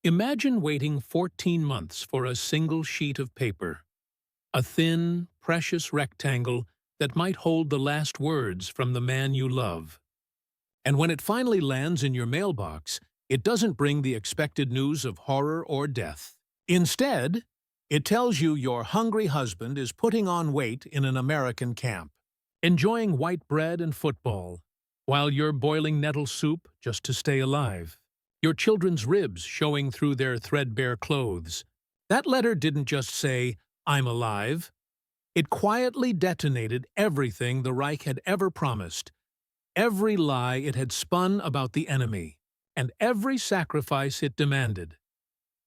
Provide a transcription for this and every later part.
Imagine waiting 14 months for a single sheet of paper, a thin, precious rectangle that might hold the last words from the man you love. And when it finally lands in your mailbox, it doesn't bring the expected news of horror or death. Instead, it tells you your hungry husband is putting on weight in an American camp, enjoying white bread and football, while you're boiling nettle soup just to stay alive. Your children's ribs showing through their threadbare clothes. That letter didn't just say, "I'm alive." It quietly detonated everything the Reich had ever promised, every lie it had spun about the enemy, and every sacrifice it demanded.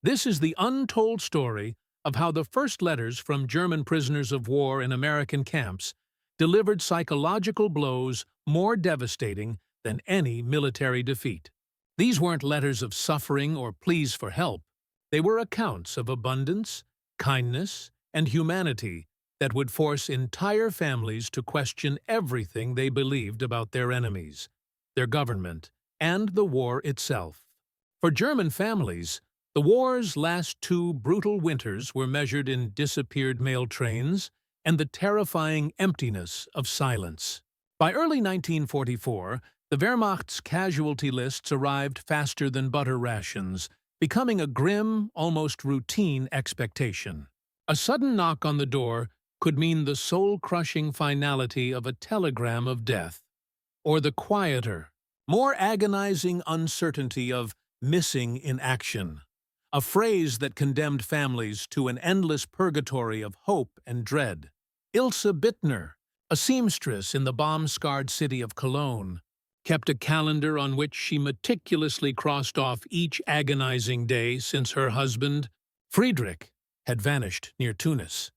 This is the untold story of how the first letters from German prisoners of war in American camps delivered psychological blows more devastating than any military defeat. These weren't letters of suffering or pleas for help. They were accounts of abundance, kindness, and humanity that would force entire families to question everything they believed about their enemies, their government, and the war itself. For German families, the war's last 2 brutal winters were measured in disappeared mail trains and the terrifying emptiness of silence. By early 1944, the Wehrmacht's casualty lists arrived faster than butter rations, becoming a grim, almost routine expectation. A sudden knock on the door could mean the soul-crushing finality of a telegram of death, or the quieter, more agonizing uncertainty of missing in action, a phrase that condemned families to an endless purgatory of hope and dread. Ilse Bittner, a seamstress in the bomb-scarred city of Cologne, kept a calendar on which she meticulously crossed off each agonizing day since her husband, Friedrich, had vanished near Tunis.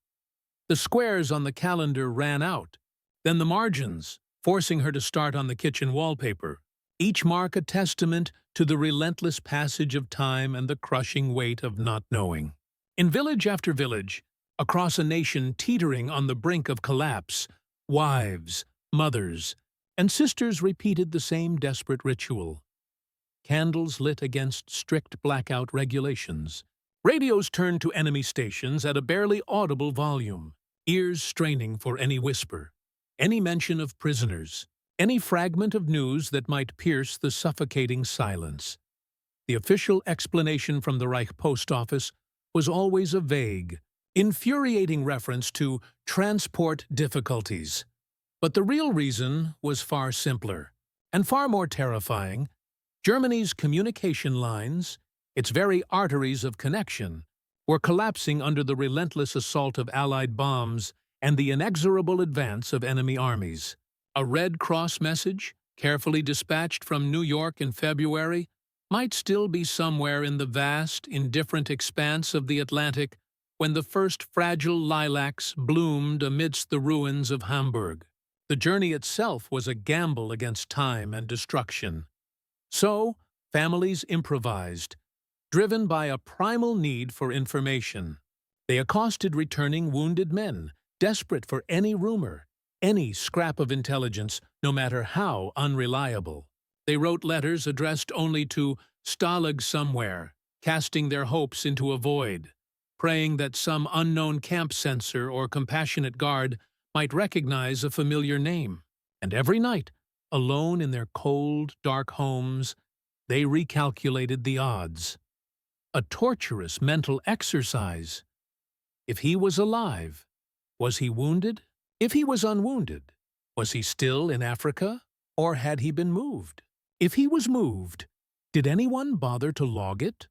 The squares on the calendar ran out, then the margins, forcing her to start on the kitchen wallpaper, each mark a testament to the relentless passage of time and the crushing weight of not knowing. In village after village, across a nation teetering on the brink of collapse, wives, mothers, and sisters repeated the same desperate ritual. Candles lit against strict blackout regulations. Radios turned to enemy stations at a barely audible volume, ears straining for any whisper, any mention of prisoners, any fragment of news that might pierce the suffocating silence. The official explanation from the Reich Post Office was always a vague, infuriating reference to transport difficulties. But the real reason was far simpler, and far more terrifying. Germany's communication lines, its very arteries of connection, were collapsing under the relentless assault of Allied bombs and the inexorable advance of enemy armies. A Red Cross message, carefully dispatched from New York in February, might still be somewhere in the vast, indifferent expanse of the Atlantic when the first fragile lilacs bloomed amidst the ruins of Hamburg. The journey itself was a gamble against time and destruction. So, families improvised, driven by a primal need for information. They accosted returning wounded men, desperate for any rumor, any scrap of intelligence, no matter how unreliable. They wrote letters addressed only to Stalag somewhere, casting their hopes into a void, praying that some unknown camp censor or compassionate guard might recognize a familiar name. And every night, alone in their cold, dark homes, they recalculated the odds. A torturous mental exercise. If he was alive, was he wounded? If he was unwounded, was he still in Africa, or had he been moved? If he was moved, did anyone bother to log it?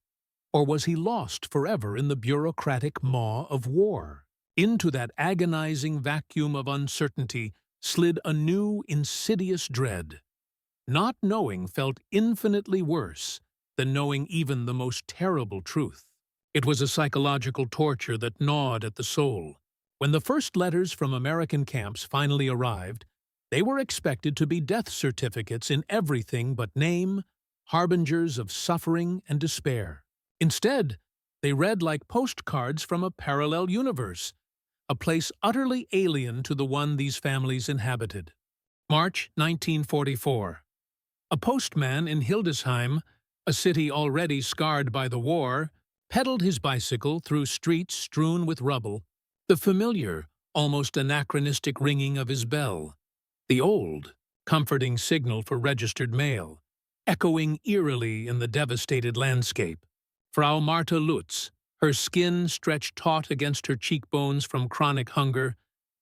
Or was he lost forever in the bureaucratic maw of war? Into that agonizing vacuum of uncertainty slid a new, insidious dread. Not knowing felt infinitely worse than knowing even the most terrible truth. It was a psychological torture that gnawed at the soul. When the first letters from American camps finally arrived, they were expected to be death certificates in everything but name, harbingers of suffering and despair. Instead, they read like postcards from a parallel universe, a place utterly alien to the one these families inhabited. March 1944. A postman in Hildesheim a city already scarred by the war, pedaled his bicycle through streets strewn with rubble, the familiar, almost anachronistic ringing of his bell, the old, comforting signal for registered mail, echoing eerily in the devastated landscape. Frau Martha Lutz, her skin stretched taut against her cheekbones from chronic hunger,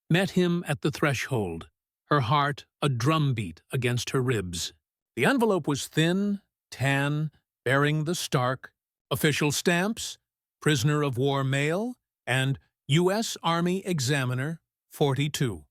met him at the threshold, her heart a drumbeat against her ribs. The envelope was thin, tan, bearing the stark, official stamps, prisoner of war mail, and U.S. Army Examiner 42.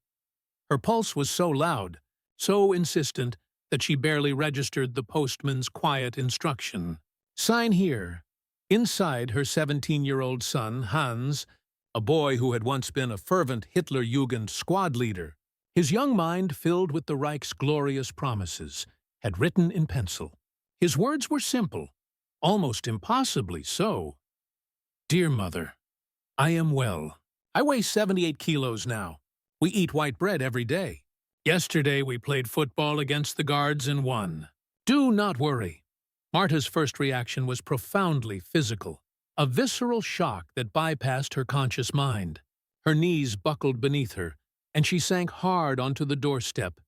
Her pulse was so loud, so insistent, that she barely registered the postman's quiet instruction. Sign here. Inside, her 17-year-old son, Hans, a boy who had once been a fervent Hitlerjugend squad leader, his young mind filled with the Reich's glorious promises, had written in pencil. His words were simple, almost impossibly so. Dear Mother, I am well. I weigh 78 kilos now. We eat white bread every day. Yesterday we played football against the Guards and won. Do not worry. Marta's first reaction was profoundly physical, a visceral shock that bypassed her conscious mind. Her knees buckled beneath her, and she sank hard onto the doorstep,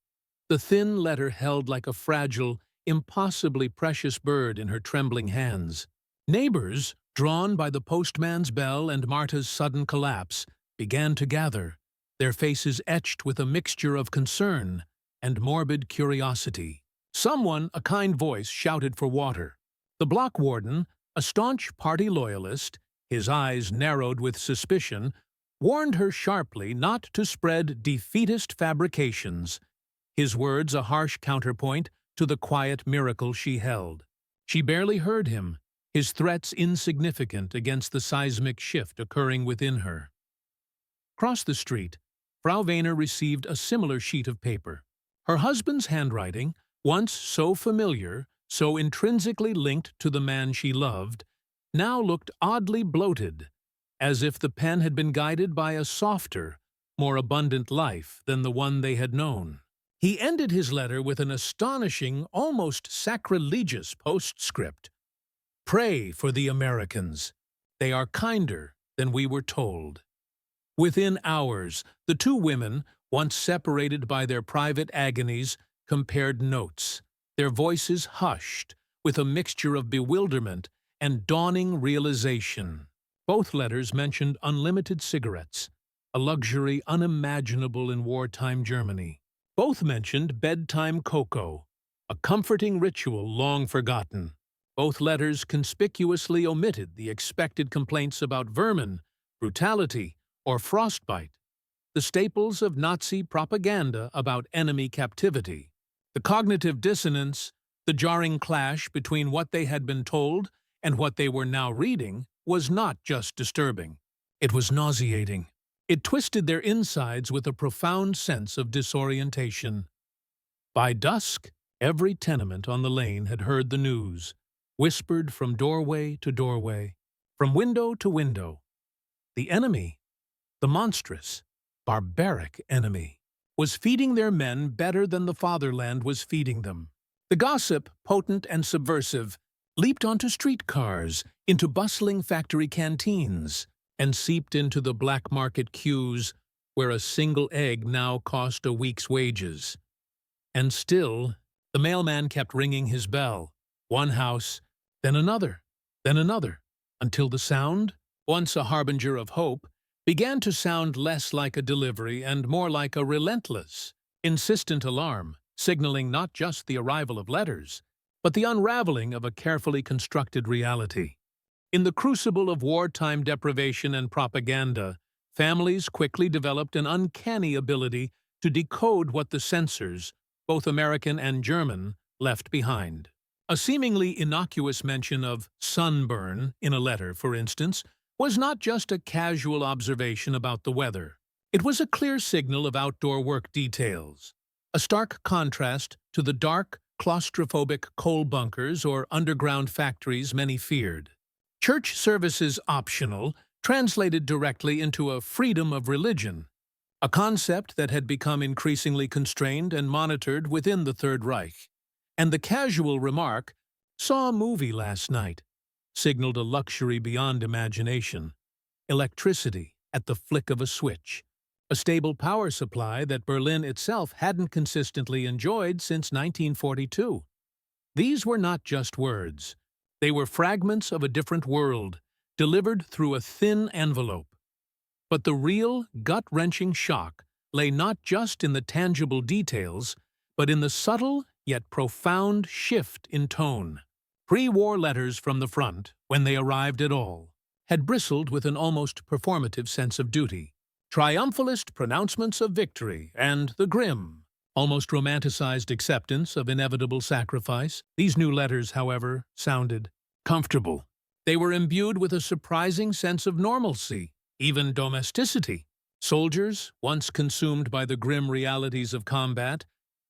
the thin letter held like a fragile, impossibly precious bird in her trembling hands. Neighbors, drawn by the postman's bell and Marta's sudden collapse, began to gather, their faces etched with a mixture of concern and morbid curiosity. Someone, a kind voice, shouted for water. The block warden, a staunch party loyalist, his eyes narrowed with suspicion, warned her sharply not to spread defeatist fabrications, his words a harsh counterpoint to the quiet miracle she held. She barely heard him, his threats insignificant against the seismic shift occurring within her. Across the street, Frau Wehner received a similar sheet of paper. Her husband's handwriting, once so familiar, so intrinsically linked to the man she loved, now looked oddly bloated, as if the pen had been guided by a softer, more abundant life than the one they had known. He ended his letter with an astonishing, almost sacrilegious postscript. Pray for the Americans. They are kinder than we were told. Within hours, the two women, once separated by their private agonies, compared notes, their voices hushed with a mixture of bewilderment and dawning realization. Both letters mentioned unlimited cigarettes, a luxury unimaginable in wartime Germany. Both mentioned bedtime cocoa, a comforting ritual long forgotten. Both letters conspicuously omitted the expected complaints about vermin, brutality, or frostbite, the staples of Nazi propaganda about enemy captivity. The cognitive dissonance, the jarring clash between what they had been told and what they were now reading, was not just disturbing. It was nauseating. It twisted their insides with a profound sense of disorientation. By dusk, every tenement on the lane had heard the news, whispered from doorway to doorway, from window to window. The enemy, the monstrous, barbaric enemy, was feeding their men better than the fatherland was feeding them. The gossip, potent and subversive, leaped onto streetcars, into bustling factory canteens, and seeped into the black market queues where a single egg now cost a week's wages. And still, the mailman kept ringing his bell, one house, then another, until the sound, once a harbinger of hope, began to sound less like a delivery and more like a relentless, insistent alarm, signaling not just the arrival of letters, but the unraveling of a carefully constructed reality. In the crucible of wartime deprivation and propaganda, families quickly developed an uncanny ability to decode what the censors, both American and German, left behind. A seemingly innocuous mention of sunburn in a letter, for instance, was not just a casual observation about the weather. It was a clear signal of outdoor work details, a stark contrast to the dark, claustrophobic coal bunkers or underground factories many feared. Church services optional translated directly into a freedom of religion, a concept that had become increasingly constrained and monitored within the Third Reich. And the casual remark, Saw a movie last night. Signaled a luxury beyond imagination. Electricity at the flick of a switch. A stable power supply that Berlin itself hadn't consistently enjoyed since 1942. These were not just words. They were fragments of a different world, delivered through a thin envelope. But the real, gut-wrenching shock lay not just in the tangible details, but in the subtle yet profound shift in tone. Pre-war letters from the front, when they arrived at all, had bristled with an almost performative sense of duty. Triumphalist pronouncements of victory and the grim, almost romanticized acceptance of inevitable sacrifice. These new letters, however, sounded comfortable. They were imbued with a surprising sense of normalcy, even domesticity. Soldiers, once consumed by the grim realities of combat,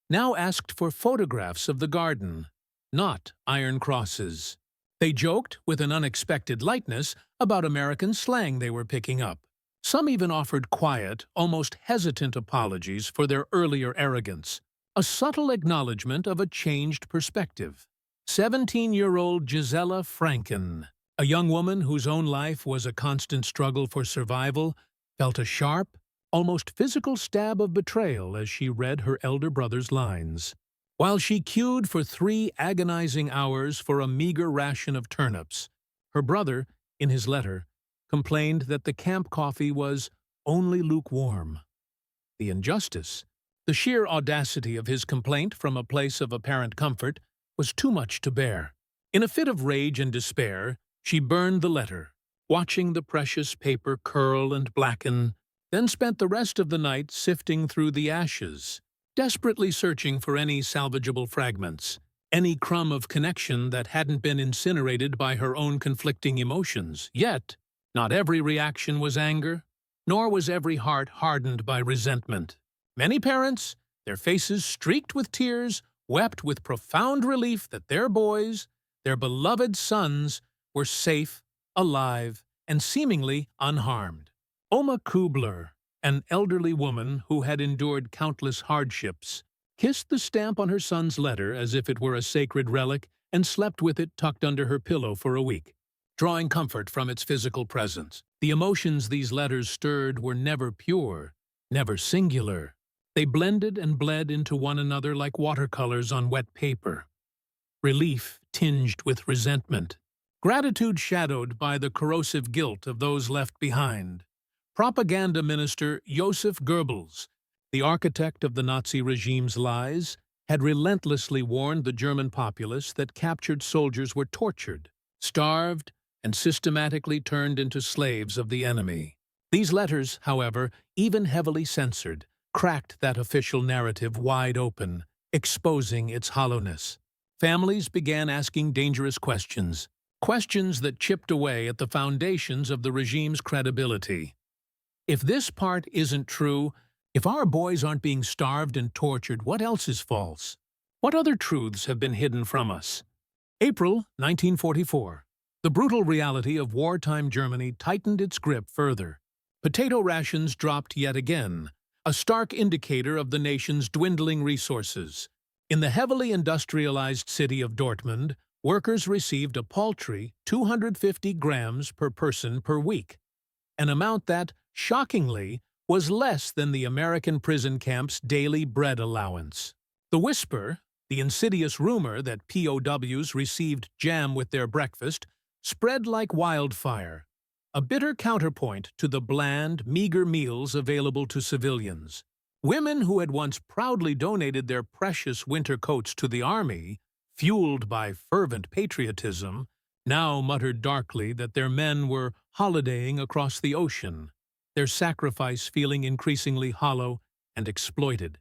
now asked for photographs of the garden, not iron crosses. They joked, with an unexpected lightness, about American slang they were picking up. Some even offered quiet, almost hesitant apologies for their earlier arrogance, a subtle acknowledgement of a changed perspective. 17-year-old Gisela Franken, a young woman whose own life was a constant struggle for survival, felt a sharp, almost physical stab of betrayal as she read her elder brother's lines. While she queued for 3 agonizing hours for a meager ration of turnips, her brother, in his letter, complained that the camp coffee was only lukewarm. The injustice, the sheer audacity of his complaint from a place of apparent comfort, was too much to bear. In a fit of rage and despair, she burned the letter, watching the precious paper curl and blacken, then spent the rest of the night sifting through the ashes, desperately searching for any salvageable fragments, any crumb of connection that hadn't been incinerated by her own conflicting emotions. Yet, not every reaction was anger, nor was every heart hardened by resentment. Many parents, their faces streaked with tears, wept with profound relief that their boys, their beloved sons, were safe, alive, and seemingly unharmed. Oma Kubler, an elderly woman who had endured countless hardships, kissed the stamp on her son's letter as if it were a sacred relic and slept with it tucked under her pillow for a week, drawing comfort from its physical presence. The emotions these letters stirred were never pure, never singular. They blended and bled into one another like watercolors on wet paper. Relief tinged with resentment. Gratitude shadowed by the corrosive guilt of those left behind. Propaganda minister Joseph Goebbels, the architect of the Nazi regime's lies, had relentlessly warned the German populace that captured soldiers were tortured, starved, and systematically turned into slaves of the enemy. These letters, however, even heavily censored, cracked that official narrative wide open, exposing its hollowness. Families began asking dangerous questions, questions that chipped away at the foundations of the regime's credibility. If this part isn't true, if our boys aren't being starved and tortured, what else is false? What other truths have been hidden from us? April 1944. The brutal reality of wartime Germany tightened its grip further. Potato rations dropped yet again, a stark indicator of the nation's dwindling resources. In the heavily industrialized city of Dortmund, workers received a paltry 250 grams per person per week, an amount that, shockingly, was less than the American prison camp's daily bread allowance. The whisper, the insidious rumor that POWs received jam with their breakfast, spread like wildfire, a bitter counterpoint to the bland, meager meals available to civilians. Women who had once proudly donated their precious winter coats to the army, fueled by fervent patriotism, now muttered darkly that their men were holidaying across the ocean, their sacrifice feeling increasingly hollow and exploited.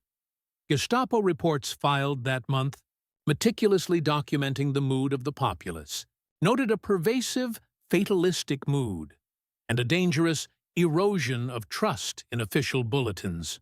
Gestapo reports filed that month, meticulously documenting the mood of the populace, noted a pervasive, fatalistic mood, and a dangerous erosion of trust in official bulletins.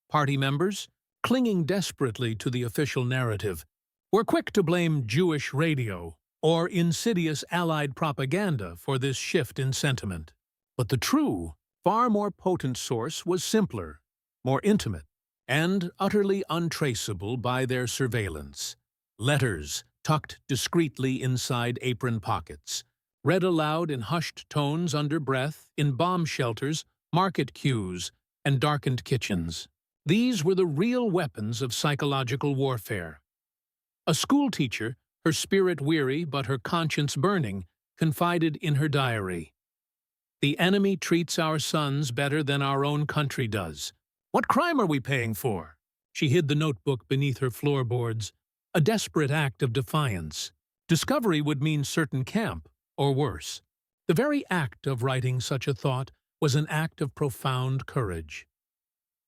Party members, clinging desperately to the official narrative, were quick to blame Jewish radio or insidious Allied propaganda for this shift in sentiment. But the true, far more potent source was simpler, more intimate, and utterly untraceable by their surveillance. Letters, tucked discreetly inside apron pockets, read aloud in hushed tones under breath in bomb shelters, market queues, and darkened kitchens. These were the real weapons of psychological warfare. A schoolteacher, her spirit weary but her conscience burning, confided in her diary, "The enemy treats our sons better than our own country does. What crime are we paying for?" She hid the notebook beneath her floorboards, a desperate act of defiance. Discovery would mean certain camp, or worse. The very act of writing such a thought was an act of profound courage.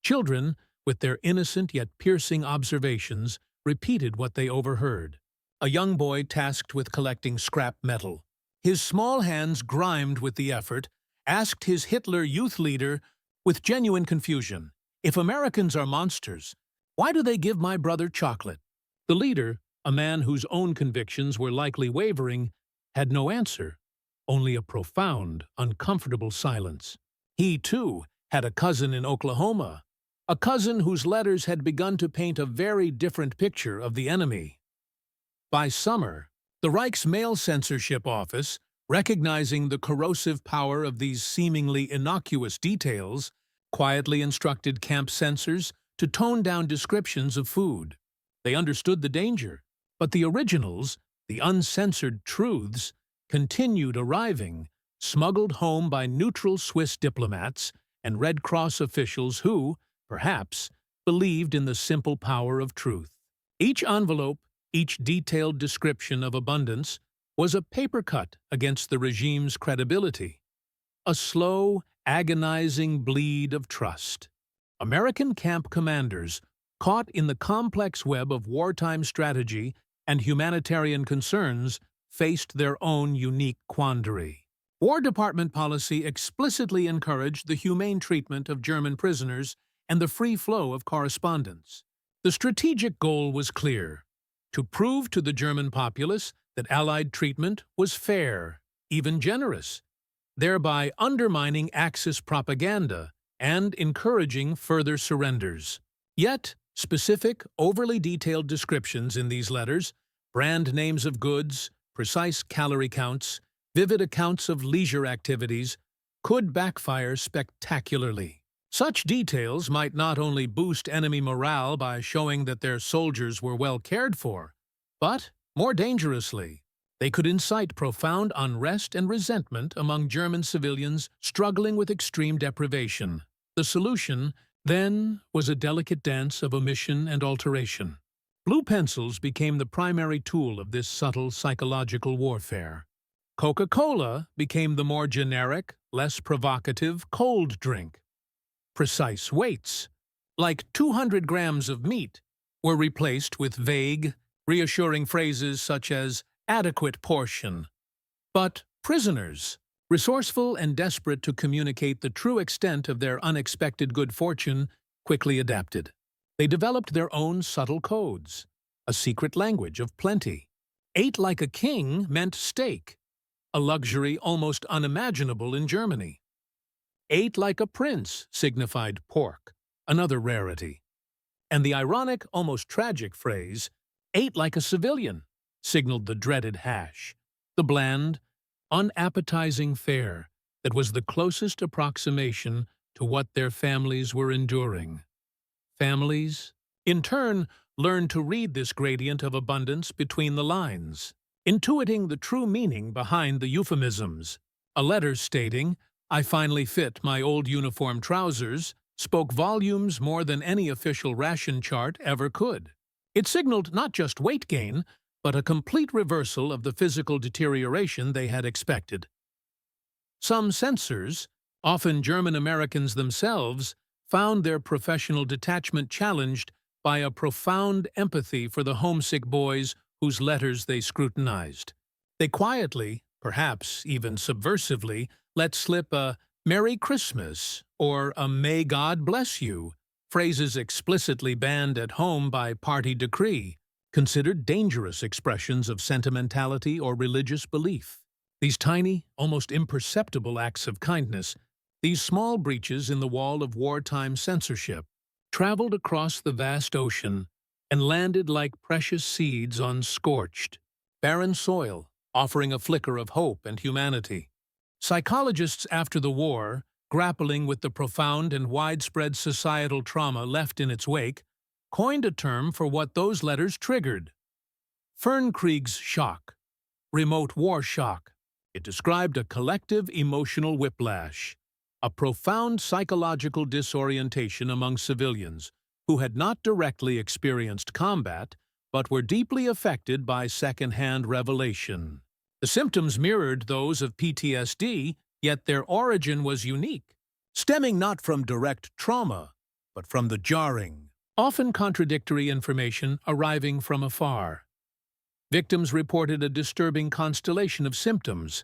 Children, with their innocent yet piercing observations, repeated what they overheard. A young boy tasked with collecting scrap metal, his small hands grimed with the effort, asked his Hitler youth leader, with genuine confusion, "If Americans are monsters, why do they give my brother chocolate?" The leader, a man whose own convictions were likely wavering, had no answer, only a profound, uncomfortable silence. He, too, had a cousin in Oklahoma, a cousin whose letters had begun to paint a very different picture of the enemy. By summer, the Reich's mail censorship office, recognizing the corrosive power of these seemingly innocuous details, quietly instructed camp censors to tone down descriptions of food. They understood the danger, but the originals, the uncensored truths, continued arriving, smuggled home by neutral Swiss diplomats and Red Cross officials who, perhaps, believed in the simple power of truth. Each envelope, each detailed description of abundance, was a paper cut against the regime's credibility, a slow, agonizing bleed of trust. American camp commanders, caught in the complex web of wartime strategy and humanitarian concerns, faced their own unique quandary. War Department policy explicitly encouraged the humane treatment of German prisoners and the free flow of correspondence. The strategic goal was clear: to prove to the German populace that Allied treatment was fair, even generous, thereby undermining Axis propaganda and encouraging further surrenders. Yet, specific, overly detailed descriptions in these letters, brand names of goods, precise calorie counts, vivid accounts of leisure activities, could backfire spectacularly. Such details might not only boost enemy morale by showing that their soldiers were well cared for, but, more dangerously, they could incite profound unrest and resentment among German civilians struggling with extreme deprivation. The solution, then, was a delicate dance of omission and alteration. Blue pencils became the primary tool of this subtle psychological warfare. Coca-Cola became the more generic, less provocative cold drink. Precise weights, like 200 grams of meat, were replaced with vague, reassuring phrases such as adequate portion. But prisoners, resourceful and desperate to communicate the true extent of their unexpected good fortune, quickly adapted. They developed their own subtle codes, a secret language of plenty. Ate like a king meant steak, a luxury almost unimaginable in Germany. Ate like a prince signified pork, another rarity. And the ironic, almost tragic phrase, ate like a civilian, signaled the dreaded hash, the bland, unappetizing fare that was the closest approximation to what their families were enduring. Families, in turn, learned to read this gradient of abundance between the lines, intuiting the true meaning behind the euphemisms. A letter stating, "I finally fit my old uniform trousers," spoke volumes more than any official ration chart ever could. It signaled not just weight gain, but a complete reversal of the physical deterioration they had expected. Some censors, often German Americans themselves, found their professional detachment challenged by a profound empathy for the homesick boys whose letters they scrutinized. They quietly, perhaps even subversively, let slip a "Merry Christmas" or a "May God bless you," phrases explicitly banned at home by party decree, considered dangerous expressions of sentimentality or religious belief. These tiny, almost imperceptible acts of kindness, these small breaches in the wall of wartime censorship, traveled across the vast ocean and landed like precious seeds on scorched, barren soil, offering a flicker of hope and humanity. Psychologists after the war, grappling with the profound and widespread societal trauma left in its wake, coined a term for what those letters triggered: Fernkrieg's shock, remote war shock. It described a collective emotional whiplash, a profound psychological disorientation among civilians who had not directly experienced combat but were deeply affected by second-hand revelation. The symptoms mirrored those of PTSD, yet their origin was unique, stemming not from direct trauma, but from the jarring, often contradictory information arriving from afar. Victims reported a disturbing constellation of symptoms: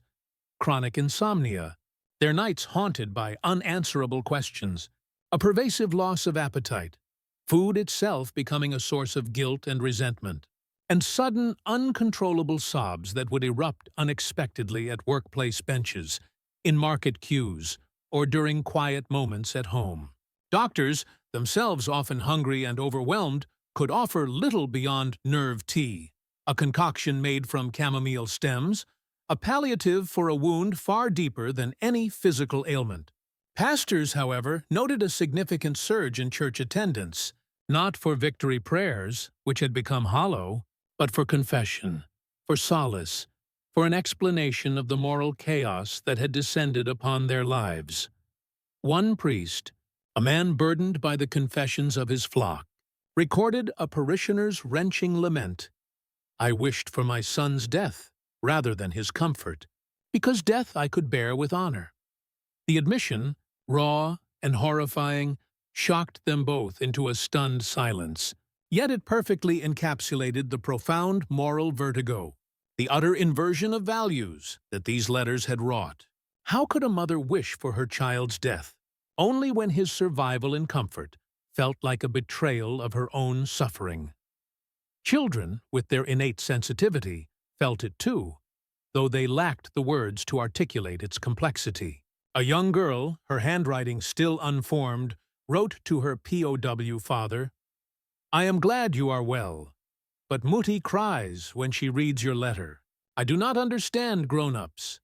chronic insomnia, their nights haunted by unanswerable questions, a pervasive loss of appetite, food itself becoming a source of guilt and resentment, and sudden, uncontrollable sobs that would erupt unexpectedly at workplace benches, in market queues, or during quiet moments at home. Doctors, themselves often hungry and overwhelmed, could offer little beyond nerve tea, a concoction made from chamomile stems, a palliative for a wound far deeper than any physical ailment. Pastors, however, noted a significant surge in church attendance, not for victory prayers, which had become hollow, but for confession, for solace, for an explanation of the moral chaos that had descended upon their lives. One priest, a man burdened by the confessions of his flock, recorded a parishioner's wrenching lament: "I wished for my son's death rather than his comfort, because death I could bear with honor." The admission, raw and horrifying, shocked them both into a stunned silence, yet it perfectly encapsulated the profound moral vertigo, the utter inversion of values that these letters had wrought. How could a mother wish for her child's death, only when his survival in comfort felt like a betrayal of her own suffering? Children, with their innate sensitivity, felt it too, though they lacked the words to articulate its complexity. A young girl, her handwriting still unformed, wrote to her POW father, "I am glad you are well, but Mutti cries when she reads your letter. I do not understand grown-ups."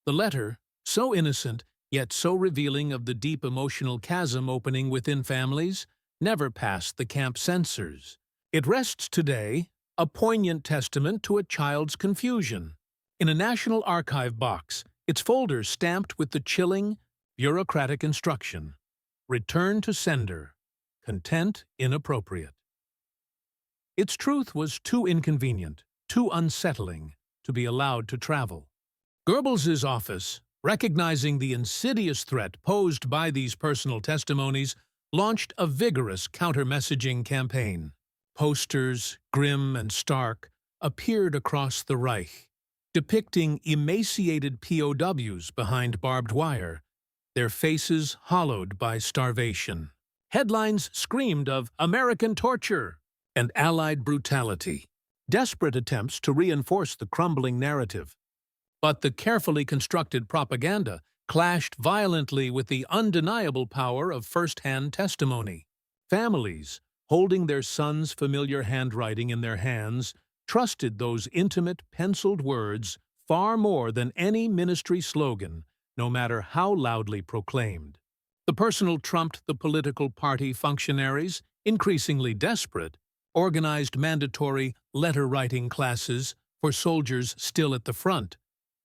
The letter, so innocent, yet so revealing of the deep emotional chasm opening within families, never passed the camp censors. It rests today, a poignant testament to a child's confusion, in a National Archive box, its folder stamped with the chilling, bureaucratic instruction: "Return to sender. Content inappropriate." Its truth was too inconvenient, too unsettling, to be allowed to travel. Goebbels's office, recognizing the insidious threat posed by these personal testimonies, launched a vigorous counter-messaging campaign. Posters, grim and stark, appeared across the Reich, depicting emaciated POWs behind barbed wire, their faces hollowed by starvation. Headlines screamed of American torture and Allied brutality, desperate attempts to reinforce the crumbling narrative. But the carefully constructed propaganda clashed violently with the undeniable power of first-hand testimony. Families, holding their sons' familiar handwriting in their hands, trusted those intimate, penciled words far more than any ministry slogan, no matter how loudly proclaimed. The personal trumped the political party functionaries, increasingly desperate, organized mandatory letter-writing classes for soldiers still at the front,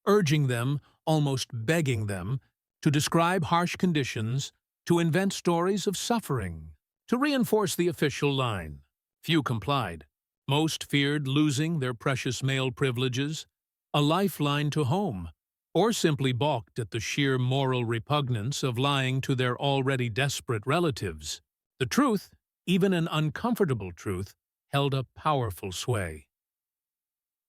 urging them, almost begging them, to describe harsh conditions, to invent stories of suffering, to reinforce the official line. Few complied. Most feared losing their precious male privileges, a lifeline to home, or simply balked at the sheer moral repugnance of lying to their already desperate relatives. The truth, even an uncomfortable truth, held a powerful sway.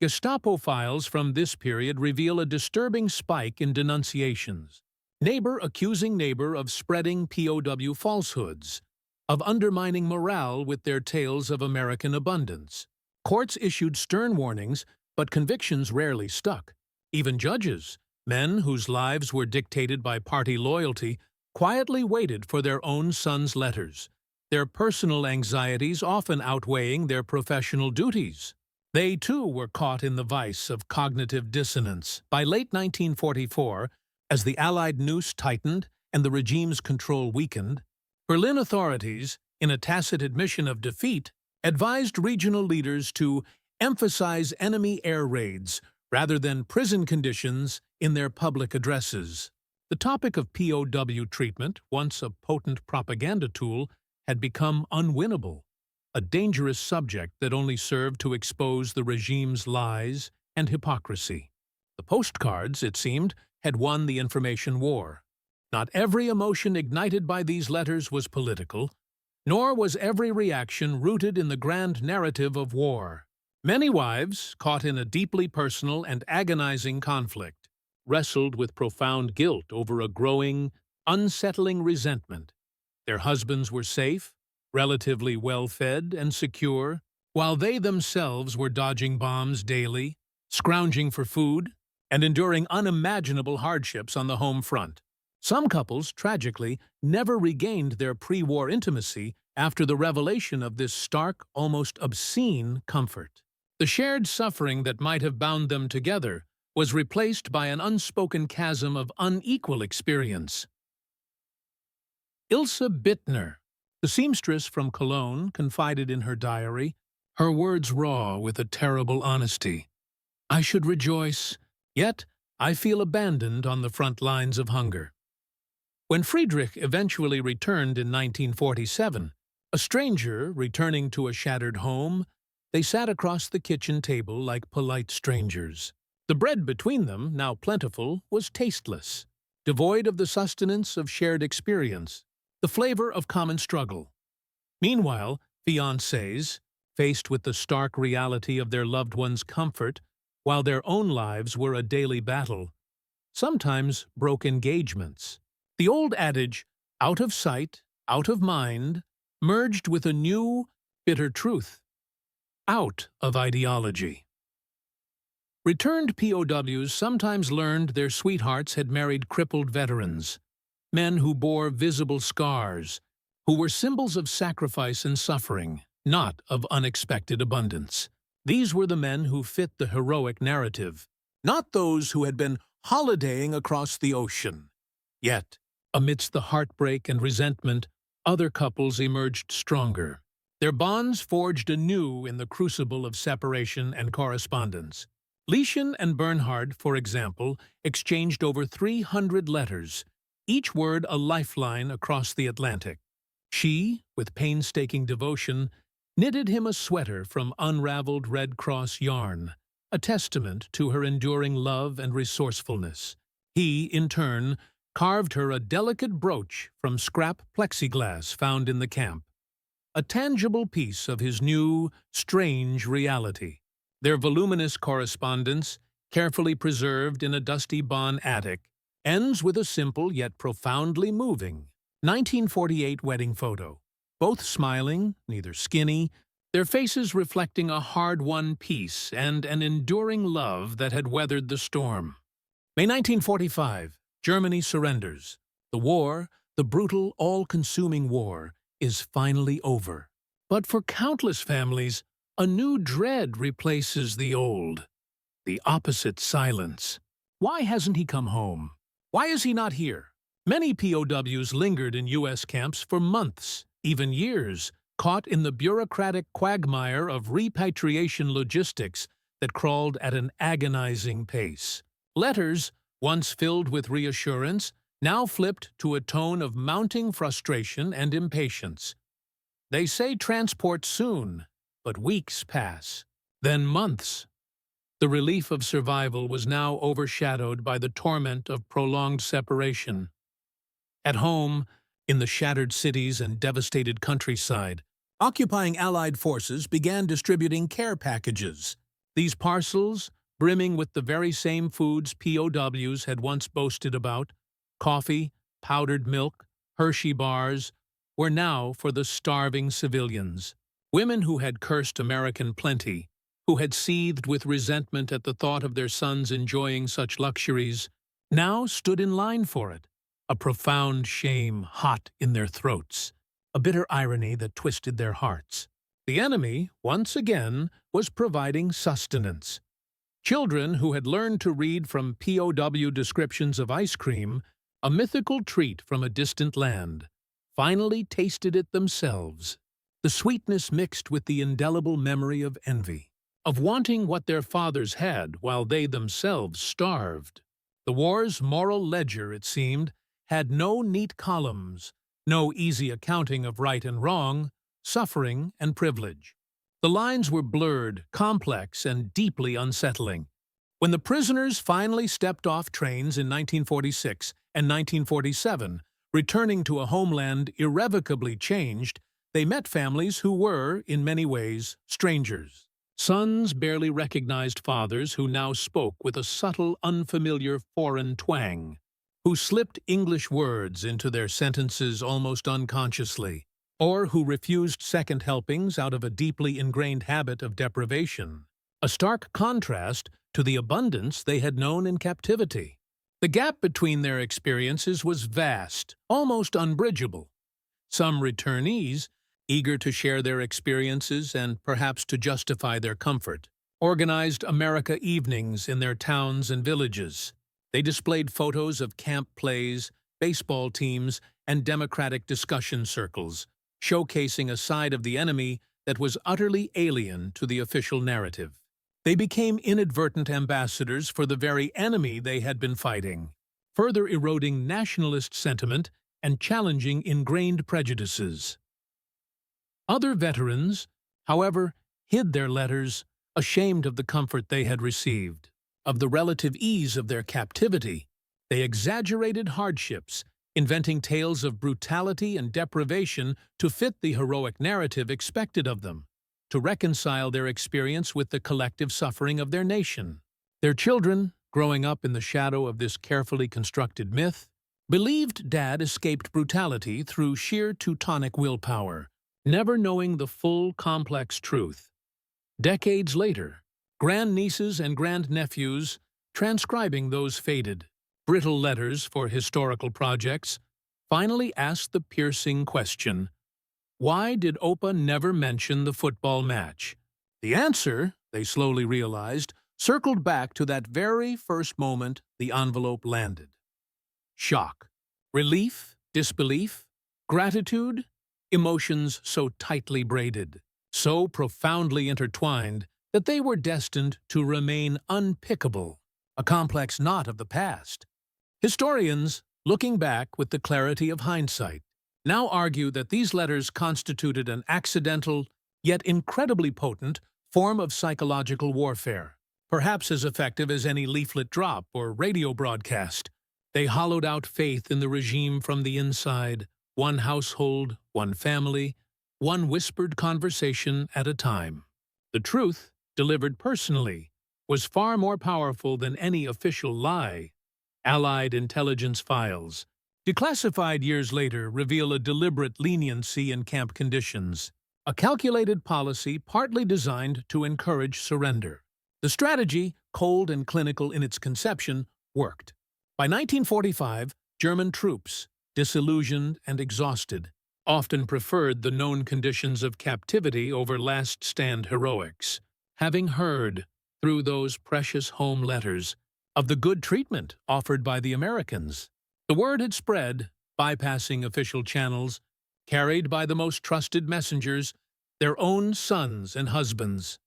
Gestapo files from this period reveal a disturbing spike in denunciations. Neighbor accusing neighbor of spreading POW falsehoods, of undermining morale with their tales of American abundance. Courts issued stern warnings, but convictions rarely stuck. Even judges, men whose lives were dictated by party loyalty, quietly waited for their own sons' letters, their personal anxieties often outweighing their professional duties. They, too, were caught in the vice of cognitive dissonance. By late 1944, as the Allied noose tightened and the regime's control weakened, Berlin authorities, in a tacit admission of defeat, advised regional leaders to emphasize enemy air raids rather than prison conditions in their public addresses. The topic of POW treatment, once a potent propaganda tool, had become unwinnable, a dangerous subject that only served to expose the regime's lies and hypocrisy. The postcards, it seemed, had won the information war. Not every emotion ignited by these letters was political, nor was every reaction rooted in the grand narrative of war. Many wives, caught in a deeply personal and agonizing conflict, wrestled with profound guilt over a growing, unsettling resentment. Their husbands were safe, relatively well-fed and secure, while they themselves were dodging bombs daily, scrounging for food, and enduring unimaginable hardships on the home front. Some couples, tragically, never regained their pre-war intimacy after the revelation of this stark, almost obscene comfort. The shared suffering that might have bound them together was replaced by an unspoken chasm of unequal experience. Ilse Bittner, the seamstress from Cologne, confided in her diary, her words raw with a terrible honesty. "I should rejoice, yet I feel abandoned on the front lines of hunger." When Friedrich eventually returned in 1947, a stranger returning to a shattered home, they sat across the kitchen table like polite strangers. The bread between them, now plentiful, was tasteless, devoid of the sustenance of shared experience, the flavor of common struggle. Meanwhile, fiancés, faced with the stark reality of their loved one's comfort, while their own lives were a daily battle, sometimes broke engagements. The old adage, "out of sight, out of mind," merged with a new, bitter truth, out of ideology. Returned POWs sometimes learned their sweethearts had married crippled veterans, men who bore visible scars, who were symbols of sacrifice and suffering, not of unexpected abundance. These were the men who fit the heroic narrative, not those who had been holidaying across the ocean. Yet, amidst the heartbreak and resentment, other couples emerged stronger. Their bonds forged anew in the crucible of separation and correspondence. Lieschen and Bernhard, for example, exchanged over 300 letters, each word a lifeline across the Atlantic. She, with painstaking devotion, knitted him a sweater from unraveled Red Cross yarn, a testament to her enduring love and resourcefulness. He, in turn, carved her a delicate brooch from scrap plexiglass found in the camp, a tangible piece of his new, strange reality. Their voluminous correspondence, carefully preserved in a dusty Bonn attic, ends with a simple yet profoundly moving 1948 wedding photo. Both smiling, neither skinny, their faces reflecting a hard-won peace and an enduring love that had weathered the storm. May 1945, Germany surrenders. The war, the brutal, all-consuming war, is finally over. But for countless families, a new dread replaces the old, the opposite silence. Why hasn't he come home? Why is he not here? Many POWs lingered in U.S. camps for months, even years, caught in the bureaucratic quagmire of repatriation logistics that crawled at an agonizing pace. Letters, once filled with reassurance, now flipped to a tone of mounting frustration and impatience. They say transport soon, but weeks pass, then months. The relief of survival was now overshadowed by the torment of prolonged separation. At home, in the shattered cities and devastated countryside, occupying Allied forces began distributing care packages. These parcels, brimming with the very same foods POWs had once boasted about, coffee, powdered milk, Hershey bars, were now for the starving civilians. Women who had cursed American plenty, who had seethed with resentment at the thought of their sons enjoying such luxuries, now stood in line for it, a profound shame hot in their throats, a bitter irony that twisted their hearts. The enemy, once again, was providing sustenance. Children who had learned to read from POW descriptions of ice cream, a mythical treat from a distant land, finally tasted it themselves. The sweetness mixed with the indelible memory of envy, of wanting what their fathers had while they themselves starved. The war's moral ledger, it seemed, had no neat columns, no easy accounting of right and wrong, suffering and privilege. The lines were blurred, complex, and deeply unsettling. When the prisoners finally stepped off trains in 1946 and 1947, returning to a homeland irrevocably changed, they met families who were, in many ways, strangers. Sons barely recognized fathers who now spoke with a subtle, unfamiliar foreign twang, who slipped English words into their sentences almost unconsciously, or who refused second helpings out of a deeply ingrained habit of deprivation, a stark contrast to the abundance they had known in captivity. The gap between their experiences was vast, almost unbridgeable. Some returnees, eager to share their experiences and perhaps to justify their comfort, organized America evenings in their towns and villages. They displayed photos of camp plays, baseball teams, and democratic discussion circles, showcasing a side of the enemy that was utterly alien to the official narrative. They became inadvertent ambassadors for the very enemy they had been fighting, further eroding nationalist sentiment and challenging ingrained prejudices. Other veterans, however, hid their letters, ashamed of the comfort they had received, of the relative ease of their captivity. They exaggerated hardships, inventing tales of brutality and deprivation to fit the heroic narrative expected of them, to reconcile their experience with the collective suffering of their nation. Their children, growing up in the shadow of this carefully constructed myth, believed Dad escaped brutality through sheer Teutonic willpower, never knowing the full, complex truth. Decades later, grandnieces and grandnephews, transcribing those faded, brittle letters for historical projects, finally asked the piercing question, why did Opa never mention the football match? The answer, they slowly realized, circled back to that very first moment the envelope landed. Shock, relief, disbelief, gratitude, emotions so tightly braided, so profoundly intertwined that they were destined to remain unpickable, a complex knot of the past. Historians, looking back with the clarity of hindsight, now argue that these letters constituted an accidental, yet incredibly potent, form of psychological warfare, perhaps as effective as any leaflet drop or radio broadcast. They hollowed out faith in the regime from the inside, one household, one family, one whispered conversation at a time. The truth, delivered personally, was far more powerful than any official lie. Allied intelligence files, declassified years later, reveal a deliberate leniency in camp conditions, a calculated policy partly designed to encourage surrender. The strategy, cold and clinical in its conception, worked. By 1945, German troops, disillusioned and exhausted, often preferred the known conditions of captivity over last-stand heroics, having heard, through those precious home letters, of the good treatment offered by the Americans. The word had spread, bypassing official channels, carried by the most trusted messengers, their own sons and husbands.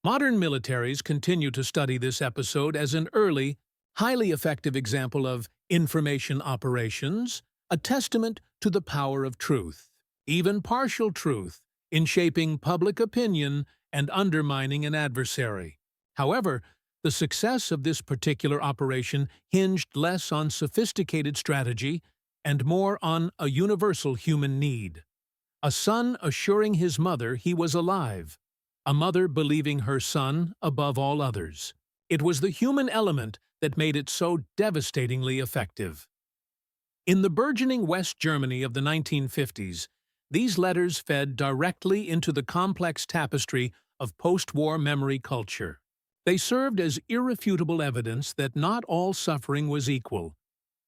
Modern militaries continue to study this episode as an early, highly effective example of information operations, a testament to the power of truth, even partial truth, in shaping public opinion and undermining an adversary. However, the success of this particular operation hinged less on sophisticated strategy and more on a universal human need. A son assuring his mother he was alive, a mother believing her son above all others. It was the human element that made it so devastatingly effective. In the burgeoning West Germany of the 1950s, these letters fed directly into the complex tapestry of post-war memory culture. They served as irrefutable evidence that not all suffering was equal,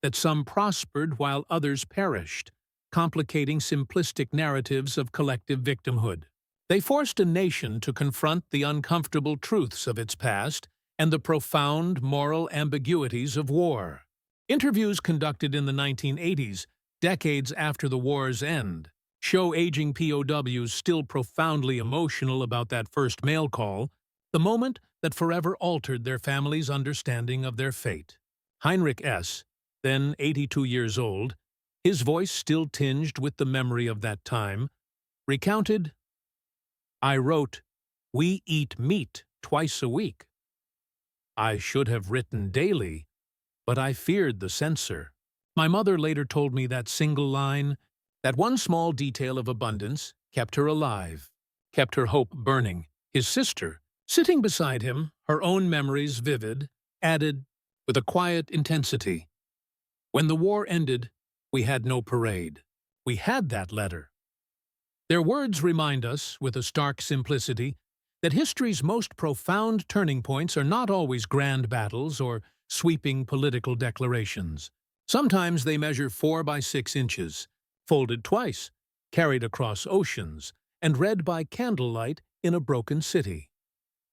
that some prospered while others perished, complicating simplistic narratives of collective victimhood. They forced a nation to confront the uncomfortable truths of its past and the profound moral ambiguities of war. Interviews conducted in the 1980s, decades after the war's end, show aging POWs still profoundly emotional about that first mail call, the moment that forever altered their family's understanding of their fate. Heinrich S., then 82 years old, his voice still tinged with the memory of that time, recounted, "I wrote, 'We eat meat twice a week.' I should have written daily, but I feared the censor." My mother later told me that single line, that one small detail of abundance, kept her alive, kept her hope burning. His sister, sitting beside him, her own memories vivid, added, with a quiet intensity, "When the war ended, we had no parade. We had that letter." Their words remind us, with a stark simplicity, that history's most profound turning points are not always grand battles or sweeping political declarations. Sometimes they measure 4 by 6 inches, folded twice, carried across oceans, and read by candlelight in a broken city.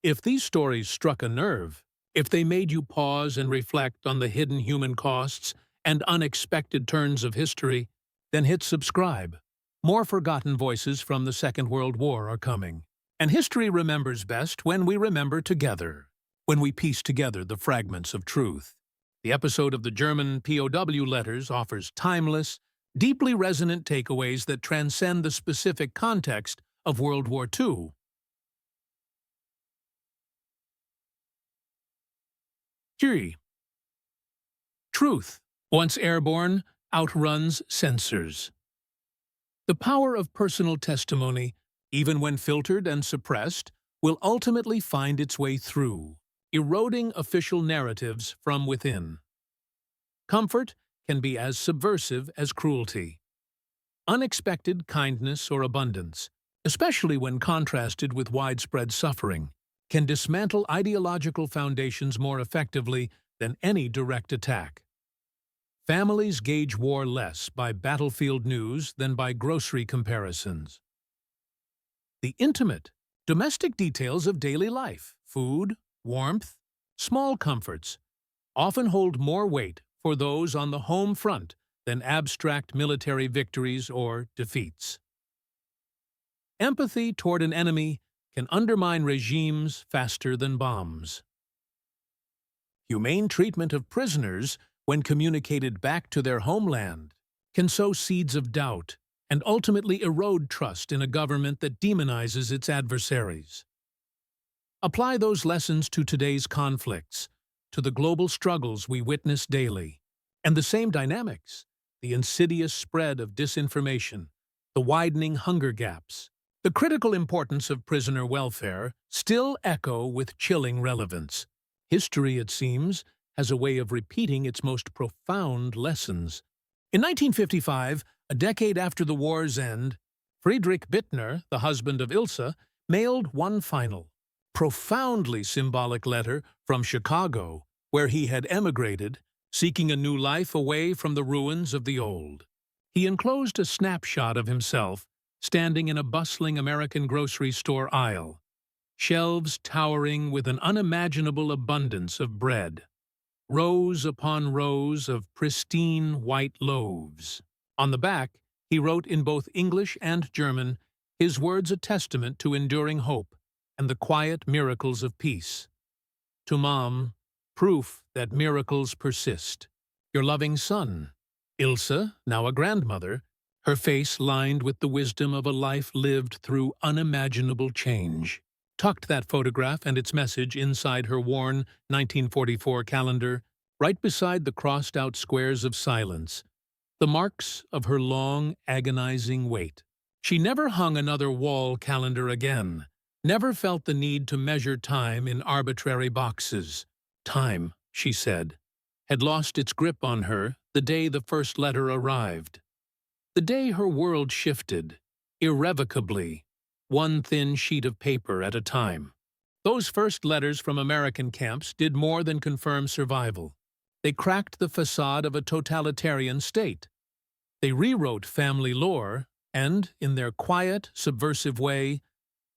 If these stories struck a nerve, if they made you pause and reflect on the hidden human costs and unexpected turns of history, then hit subscribe. More forgotten voices from the Second World War are coming. And history remembers best when we remember together, when we piece together the fragments of truth. The episode of the German POW letters offers timeless, deeply resonant takeaways that transcend the specific context of World War II. G. Truth, once airborne, outruns censors. The power of personal testimony, even when filtered and suppressed, will ultimately find its way through, eroding official narratives from within. Comfort can be as subversive as cruelty. Unexpected kindness or abundance, especially when contrasted with widespread suffering, can dismantle ideological foundations more effectively than any direct attack. Families gauge war less by battlefield news than by grocery comparisons. The intimate, domestic details of daily life, food, warmth, small comforts, often hold more weight for those on the home front than abstract military victories or defeats. Empathy toward an enemy can undermine regimes faster than bombs. Humane treatment of prisoners, when communicated back to their homeland, can sow seeds of doubt and ultimately erode trust in a government that demonizes its adversaries. Apply those lessons to today's conflicts, to the global struggles we witness daily, and the same dynamics, the insidious spread of disinformation, the widening hunger gaps, the critical importance of prisoner welfare, still echo with chilling relevance. History, it seems, has a way of repeating its most profound lessons. In 1955, a decade after the war's end, Friedrich Bittner, the husband of Ilse, mailed one final, profoundly symbolic letter from Chicago, where he had emigrated, seeking a new life away from the ruins of the old. He enclosed a snapshot of himself standing in a bustling American grocery store aisle, shelves towering with an unimaginable abundance of bread, rows upon rows of pristine white loaves. On the back, he wrote in both English and German, his words a testament to enduring hope and the quiet miracles of peace. To Mom, proof that miracles persist. Your loving son. Ilse, now a grandmother, her face lined with the wisdom of a life lived through unimaginable change. Tucked that photograph and its message inside her worn 1944 calendar, right beside the crossed-out squares of silence, the marks of her long, agonizing wait. She never hung another wall calendar again, never felt the need to measure time in arbitrary boxes. Time, she said, had lost its grip on her the day the first letter arrived. The day her world shifted, irrevocably, one thin sheet of paper at a time. Those first letters from American camps did more than confirm survival. They cracked the facade of a totalitarian state. They rewrote family lore and, in their quiet, subversive way,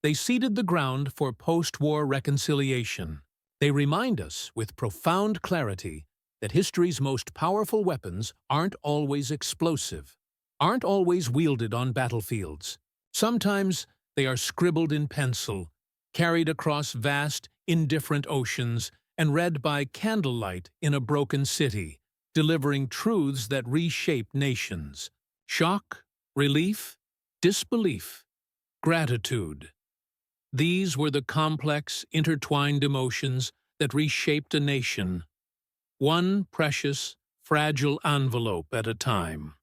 They seeded the ground for post-war reconciliation. They remind us, with profound clarity, that history's most powerful weapons aren't always explosive, aren't always wielded on battlefields. Sometimes they are scribbled in pencil, carried across vast, indifferent oceans, and read by candlelight in a broken city, delivering truths that reshape nations. Shock, relief, disbelief, gratitude. These were the complex, intertwined emotions that reshaped a nation, one precious, fragile envelope at a time.